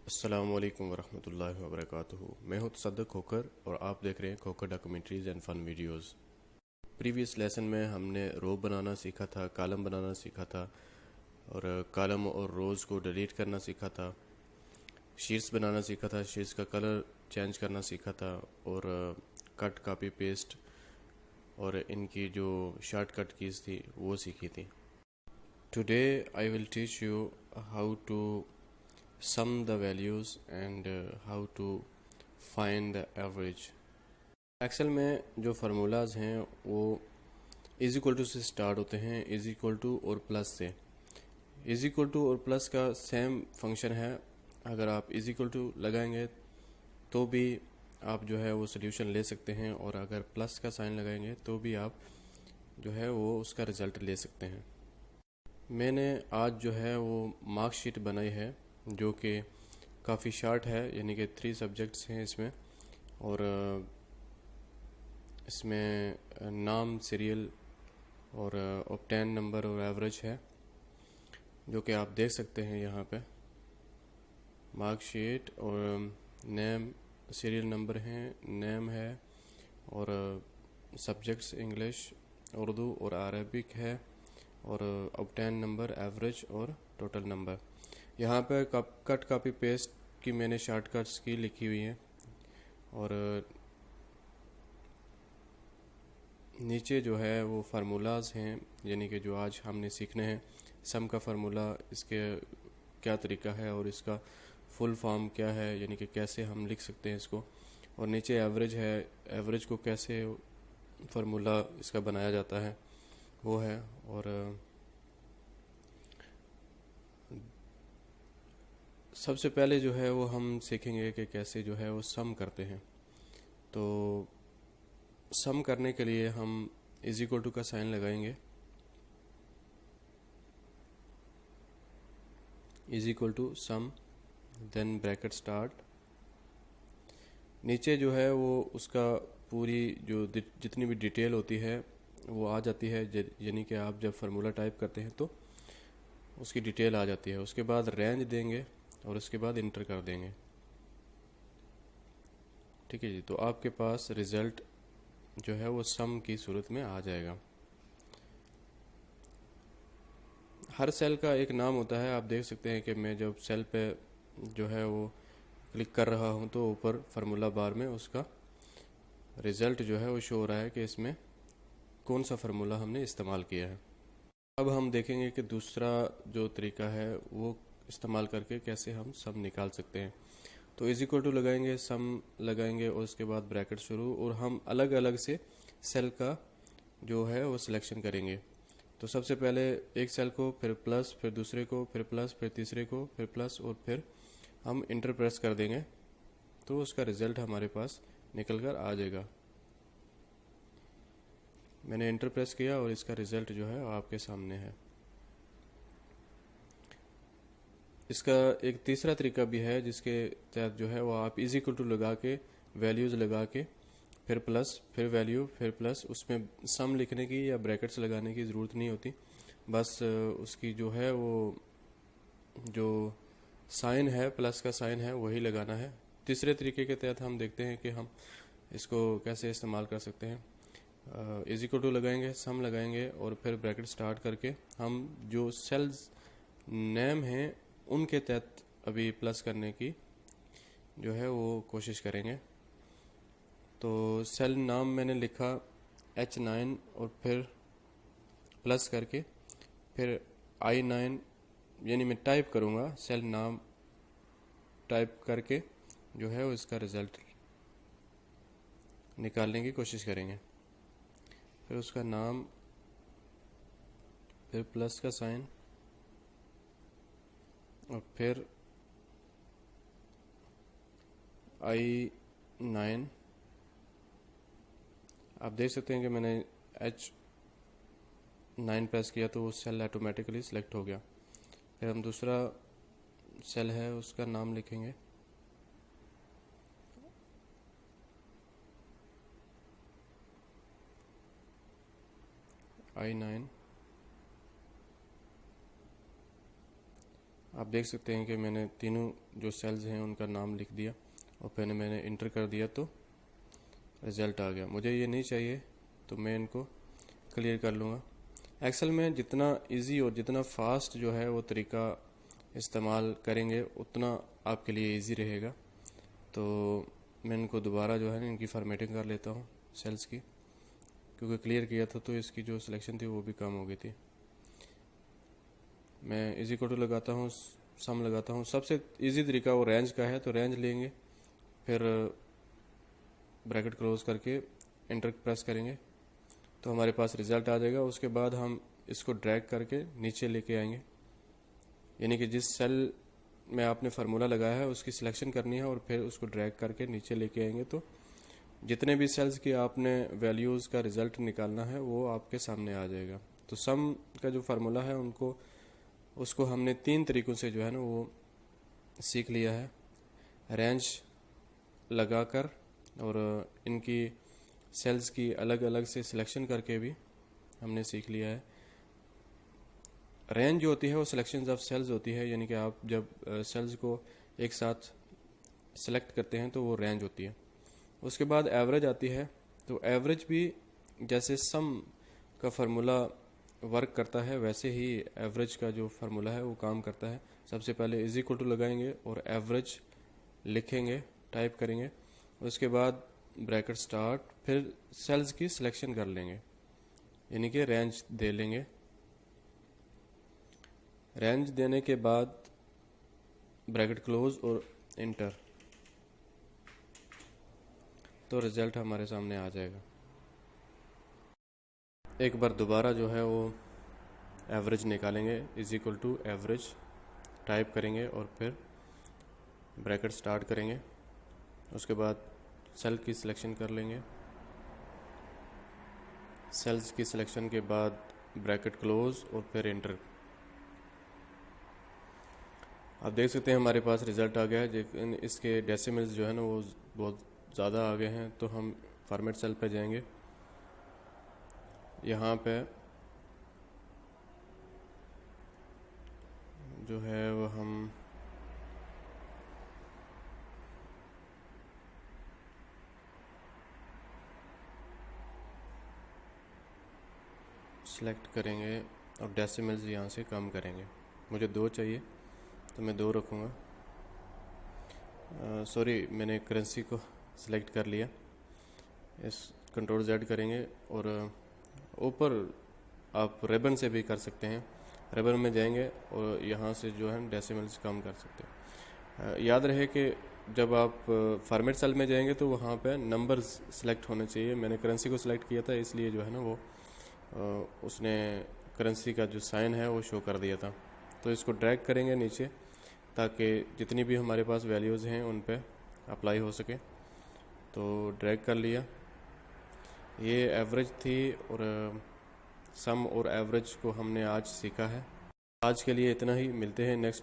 अस्सलामुअलैकुम वरहमतुल्लाहि वबरकातुहू। मैं हूं तसद्दुक़ खोकर और आप देख रहे हैं खोकर documentaries and fun videos. Previous lesson में हमने रो बनाना सीखा था, कॉलम बनाना सीखा था और कॉलम और रोज़ को डिलीट करना सीखा था। शीट्स बनाना सीखा था, शीट्स का कलर चेंज करना सीखा था और कट कॉपी पेस्ट और इनकी जो शॉर्टकट कीज़ थी वो सीखी थी। Today I will teach you how to sum the values and how to find the average। Excel में जो फार्मूलाज हैं वो इज इक्वल टू से स्टार्ट होते हैं, इज इक्वल टू और प्लस से। इज इक्वल टू और प्लस का सेम फंक्शन है। अगर आप इज इक्वल टू लगाएंगे तो भी आप जो है वो सोल्यूशन ले सकते हैं और अगर प्लस का साइन लगाएंगे तो भी आप जो है वो उसका रिज़ल्ट ले सकते हैं। मैंने आज जो है वो मार्कशीट बनाई है जो कि काफ़ी शार्ट है, यानी कि 3 सब्जेक्ट्स हैं इसमें और इसमें नाम, सीरियल और ऑब्टेन नंबर और एवरेज है, जो कि आप देख सकते हैं यहाँ पे। मार्कशीट और नेम, सीरियल नंबर हैं, नेम है और सब्जेक्ट्स इंग्लिश, उर्दू और अरबिक है और ऑब्टेन नंबर, एवरेज और टोटल नंबर। यहाँ पे कट कॉपी पेस्ट की मैंने शॉर्टकट्स की लिखी हुई है और नीचे जो है वो फार्मूलाज हैं, यानी कि जो आज हमने सीखने हैं। सम का फार्मूला, इसके क्या तरीका है और इसका फुल फॉर्म क्या है, यानी कि कैसे हम लिख सकते हैं इसको। और नीचे एवरेज है, एवरेज को कैसे फार्मूला इसका बनाया जाता है वो है। और सबसे पहले जो है वो हम सीखेंगे कि कैसे जो है वो सम करते हैं। तो सम करने के लिए हम इज इक्वल टू का साइन लगाएंगे, is equal to sum, then bracket start. नीचे जो है वो उसका पूरी जो जितनी भी डिटेल होती है वो आ जाती है, यानी कि आप जब फार्मूला टाइप करते हैं तो उसकी डिटेल आ जाती है। उसके बाद रेंज देंगे और उसके बाद इंटर कर देंगे। ठीक है जी, तो आपके पास रिज़ल्ट जो है वो सम की सूरत में आ जाएगा। हर सेल का एक नाम होता है। आप देख सकते हैं कि मैं जब सेल पे जो है वो क्लिक कर रहा हूँ तो ऊपर फार्मूला बार में उसका रिज़ल्ट जो है वो शो हो रहा है कि इसमें कौन सा फार्मूला हमने इस्तेमाल किया है। अब हम देखेंगे कि दूसरा जो तरीका है वो इस्तेमाल करके कैसे हम सम निकाल सकते हैं। तो इज इक्वल टू लगाएंगे, सम लगाएंगे और उसके बाद ब्रैकेट शुरू, और हम अलग अलग से सेल का जो है वो सिलेक्शन करेंगे। तो सबसे पहले एक सेल को, फिर प्लस, फिर दूसरे को, फिर प्लस, फिर तीसरे को, फिर प्लस और फिर हम इंटर प्रेस कर देंगे तो उसका रिज़ल्ट हमारे पास निकल कर आ जाएगा। मैंने इंटर प्रेस किया और इसका रिज़ल्ट जो है आपके सामने है। इसका एक तीसरा तरीका भी है जिसके तहत जो है वो आप इज इक्वल टू लगा के, वैल्यूज़ लगा के, फिर प्लस, फिर वैल्यू, फिर प्लस, उसमें सम लिखने की या ब्रैकेट्स लगाने की ज़रूरत नहीं होती। बस उसकी जो है वो जो साइन है, प्लस का साइन है, वही लगाना है। तीसरे तरीके के तहत हम देखते हैं कि हम इसको कैसे इस्तेमाल कर सकते हैं। इज इक्वल टू लगाएंगे, सम लगाएंगे और फिर ब्रैकेट स्टार्ट करके हम जो सेल्स नेम हैं उनके तहत अभी प्लस करने की जो है वो कोशिश करेंगे। तो सेल नाम मैंने लिखा H9 और फिर प्लस करके फिर I9, यानी मैं टाइप करूँगा, सेल नाम टाइप करके जो है वो इसका रिज़ल्ट निकालने की कोशिश करेंगे। फिर उसका नाम, फिर प्लस का साइन और फिर I9। आप देख सकते हैं कि मैंने H9 प्रेस किया तो वो सेल ऑटोमेटिकली सिलेक्ट हो गया। फिर हम दूसरा सेल है उसका नाम लिखेंगे, I9, आप देख सकते हैं कि मैंने तीनों जो सेल्स हैं उनका नाम लिख दिया और फिर मैंने इंटर कर दिया तो रिज़ल्ट आ गया। मुझे ये नहीं चाहिए तो मैं इनको क्लियर कर लूँगा। एक्सेल में जितना इजी और जितना फास्ट जो है वो तरीका इस्तेमाल करेंगे उतना आपके लिए इजी रहेगा। तो मैं इनको दोबारा जो है ना इनकी फॉर्मेटिंग कर लेता हूँ सेल्स की, क्योंकि क्लियर किया था तो इसकी जो सिलेक्शन थी वो भी कम हो गई थी। मैं इज इक्वल टू लगाता हूँ, सम लगाता हूँ। सबसे इजी तरीका वो रेंज का है, तो रेंज लेंगे, फिर ब्रैकेट क्लोज करके एंटर प्रेस करेंगे तो हमारे पास रिज़ल्ट आ जाएगा। उसके बाद हम इसको ड्रैग करके नीचे लेके आएंगे, यानी कि जिस सेल में आपने फार्मूला लगाया है उसकी सिलेक्शन करनी है और फिर उसको ड्रैग करके नीचे लेके आएंगे तो जितने भी सेल्स की आपने वैल्यूज़ का रिज़ल्ट निकालना है वो आपके सामने आ जाएगा। तो सम का जो फार्मूला है उसको हमने 3 तरीक़ों से जो है ना वो सीख लिया है। रेंज लगाकर और इनकी सेल्स की अलग अलग से सिलेक्शन करके भी हमने सीख लिया है। रेंज जो होती है वो सिलेक्शंस ऑफ सेल्स होती है, यानी कि आप जब सेल्स को एक साथ सेलेक्ट करते हैं तो वो रेंज होती है। उसके बाद एवरेज आती है, तो एवरेज भी जैसे सम का फार्मूला वर्क करता है वैसे ही एवरेज का जो फार्मूला है वो काम करता है। सबसे पहले इज इक्वल टू लगाएंगे और एवरेज लिखेंगे, टाइप करेंगे, उसके बाद ब्रैकेट स्टार्ट, फिर सेल्स की सिलेक्शन कर लेंगे, यानी कि रेंज दे लेंगे। रेंज देने के बाद ब्रैकेट क्लोज और इंटर, तो रिज़ल्ट हमारे सामने आ जाएगा। एक बार दोबारा जो है वो एवरेज निकालेंगे, is equal to average type करेंगे और फिर ब्रैकेट स्टार्ट करेंगे, उसके बाद सेल की सिलेक्शन कर लेंगे। सेल्स की सिलेक्शन के बाद ब्रैकेट क्लोज और फिर इंटर। आप देख सकते हैं हमारे पास रिज़ल्ट आ गया है, लेकिन इसके डेसिमल्स जो है ना वो बहुत ज़्यादा आ गए हैं। तो हम फॉर्मेट सेल पे जाएंगे, यहाँ पे जो है वो हम सेलेक्ट करेंगे और डेसिमल्स यहाँ से कम करेंगे। मुझे 2 चाहिए तो मैं 2 रखूँगा। सॉरी, मैंने करेंसी को सिलेक्ट कर लिया। इस कंट्रोल Z करेंगे और ऊपर आप रिबन से भी कर सकते हैं। रिबन में जाएंगे और यहाँ से जो है डेसिमल्स कम कर सकते हैं। याद रहे कि जब आप फॉर्मेट सेल में जाएंगे तो वहाँ पे नंबर्स सिलेक्ट होने चाहिए। मैंने करेंसी को सिलेक्ट किया था, इसलिए जो है ना वो उसने करेंसी का जो साइन है वो शो कर दिया था। तो इसको ड्रैग करेंगे नीचे ताकि जितनी भी हमारे पास वैल्यूज़ हैं उन पे अप्लाई हो सके। तो ड्रैग कर लिया। ये एवरेज थी और सम और एवरेज को हमने आज सीखा है। आज के लिए इतना ही, मिलते हैं नेक्स्ट